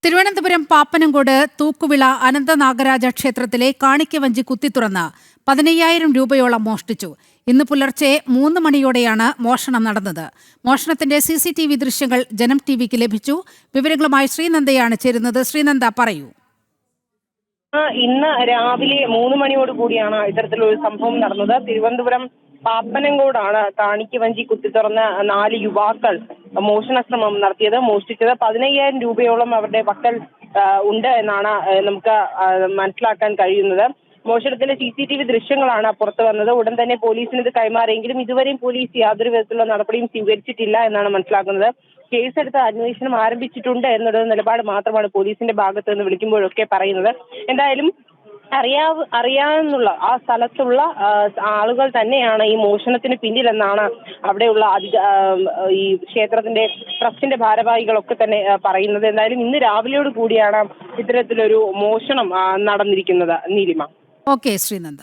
തിരുവനന്തപുരം പാപ്പനംകോട് തൂക്കുവിള അനന്തനാഗരാജ ക്ഷേത്രത്തിലെ കാണിക്കവഞ്ചി കുത്തിത്തുറന്ന് 15,000 രൂപയോളം മോഷ്ടിച്ചു. ഇന്ന് പുലർച്ചെ 3 മണിയോടെയാണ് മോഷണം നടന്നത്. മോഷണത്തിന്റെ CCTV ദൃശ്യങ്ങൾ ജനം ടിവിക്ക് ലഭിച്ചു. വിവരങ്ങളുമായി ശ്രീനന്ദയാണ് ചേരുന്നത്. ശ്രീനന്ദ, പറയൂ. ഇന്ന് രാവിലെ 3 മണിയോട് കൂടിയാണ് ഇത്തരത്തിലൊരു സംഭവം നടന്നത്. തിരുവനന്തപുരം പാപ്പനംകോടാണ് കാണിക്കവഞ്ചി കുത്തിത്തുറന്ന് 4 യുവാക്കൾ മോഷണ ശ്രമം നടത്തിയത്. മോഷ്ടിച്ചത് 15,000 രൂപയോളം അവരുടെ പക്കൽ ഉണ്ട് എന്നാണ് നമുക്ക് മനസ്സിലാക്കാൻ കഴിയുന്നത്. മോഷണത്തിന്റെ CCTV ദൃശ്യങ്ങളാണ് പുറത്തു വന്നത്. ഉടൻ തന്നെ പോലീസിന് ഇത് കൈമാറിയെങ്കിലും ഇതുവരെയും പോലീസ് യാതൊരു വിധത്തിലുള്ള നടപടിയും സ്വീകരിച്ചിട്ടില്ല എന്നാണ് മനസ്സിലാക്കുന്നത്. കേസെടുത്ത് അന്വേഷണം ആരംഭിച്ചിട്ടുണ്ട് എന്നുള്ള നിലപാട് മാത്രമാണ് പോലീസിന്റെ ഭാഗത്ത് നിന്ന് വിളിക്കുമ്പോഴൊക്കെ പറയുന്നത്. എന്തായാലും അറിയാവുന്ന ആ സ്ഥലത്തുള്ള ആളുകൾ തന്നെയാണ് ഈ മോഷണത്തിന് പിന്നിലെന്നാണ് അവിടെയുള്ള ഈ ക്ഷേത്രത്തിന്റെ ട്രസ്റ്റിന്റെ ഭാരവാഹികളൊക്കെ തന്നെ പറയുന്നത്. എന്തായാലും ഇന്ന് രാവിലെയോട് കൂടിയാണ് ഇത്തരത്തിലൊരു മോഷണം നടന്നിരിക്കുന്നത്. നീലിമ. ഓക്കെ ശ്രീനന്ദ.